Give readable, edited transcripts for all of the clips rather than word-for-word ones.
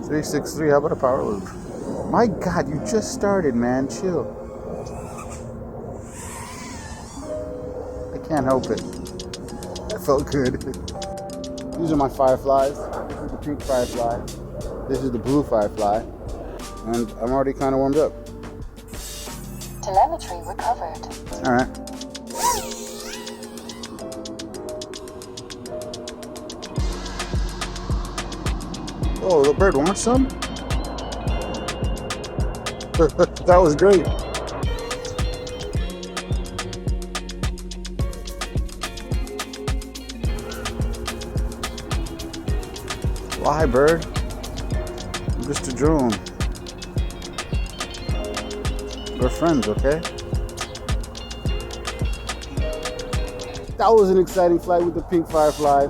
363. How about a power loop? My God, you just started, man. Chill. I can't help it. That felt good. These are my fireflies. This is the pink firefly. This is the blue firefly. And I'm already kind of warmed up. Telemetry recovered. All right. Oh, the bird wants some? That was great. Fly, bird. I'm just a drone. We're friends, okay? That was an exciting flight with the pink firefly.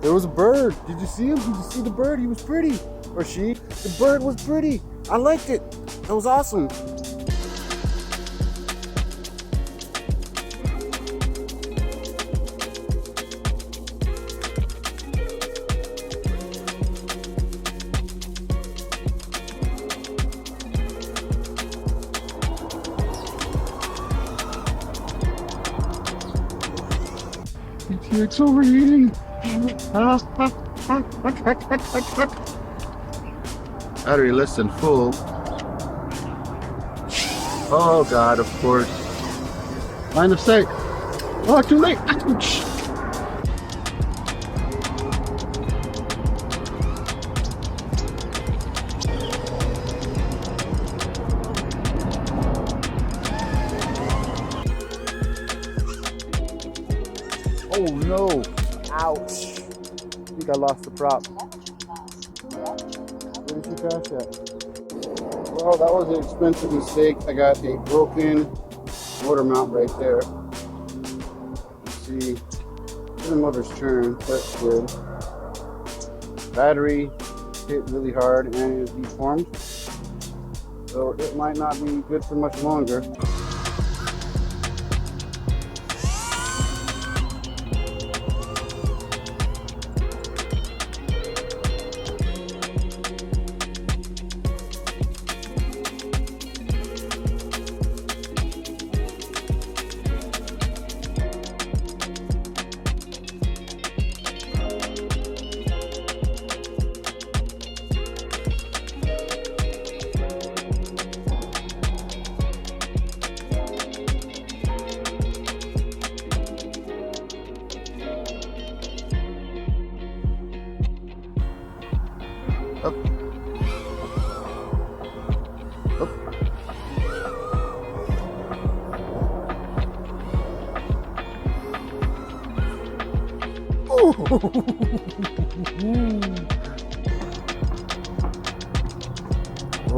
There was a bird. Did you see him? Did you see the bird? He was pretty. Or she. The bird was pretty. I liked it. That was awesome. It's overheating. Battery less than full. Oh God, of course. Line of sight. Oh, too late. Ouch. Oh no. Ouch. I think I lost the prop. Where did you crash at? Well, that was an expensive mistake. I got a broken motor mount right there. Let's see, the motor's turned. That's good. Battery hit really hard and is deformed, so it might not be good for much longer. Up. Up.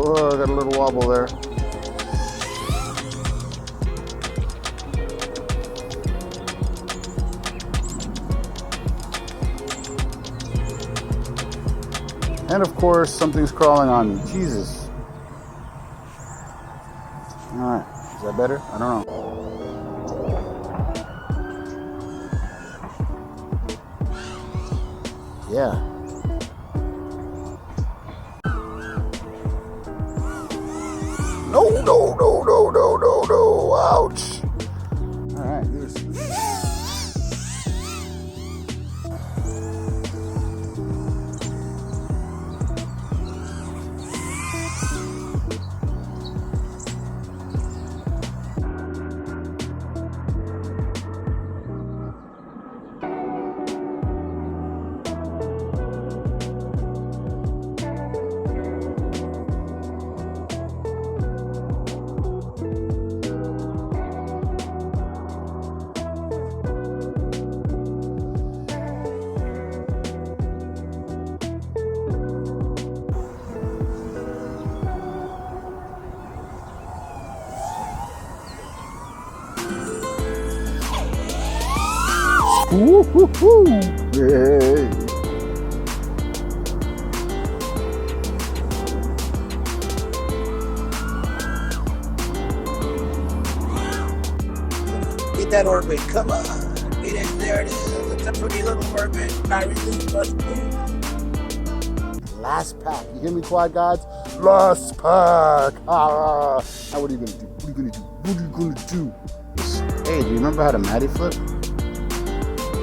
Oh, I got a little wobble there. And of course, something's crawling on me. Jesus. Alright, is that better? I don't know. Yeah. No, no, no, no, no, no, no. Ouch. Alright, here's. Woo-hoo-hoo! Yay! Get that orbit, come on! Get it, there it is! It's a pretty little orbit. I really must be. Last pack. You hear me, quad gods? Last pack. Ah. Now what are you gonna do? What are you gonna do? What are you gonna do? Hey, do you remember how to Matty flip?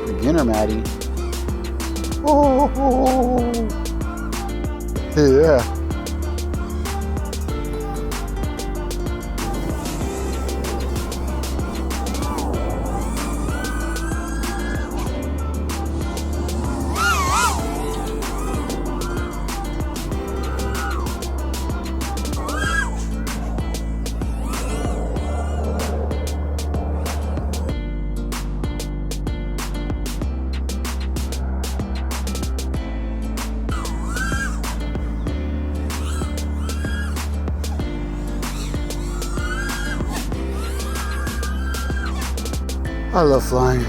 Beginner Matty. Oh. Yeah. I love flying.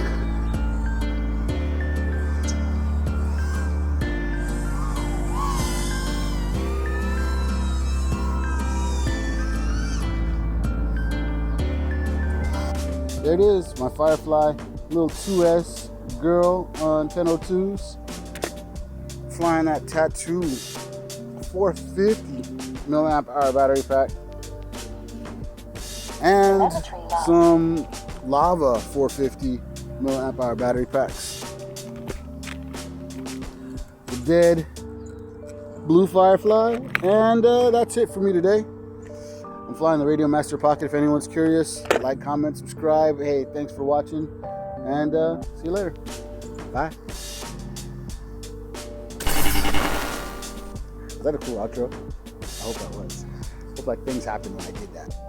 There it is, my Firefly, little 2S girl on 1002s. Flying that Tattoo 450 milliamp hour battery pack. And some Lava 450 milliamp hour battery packs. The dead blue Firefly, and that's it for me today. I'm flying the Radio Master Pocket. If anyone's curious, like, comment, subscribe. Hey, thanks for watching, and see you later. Bye. Was that a cool outro? I hope that was. Looked like things happened when I did that.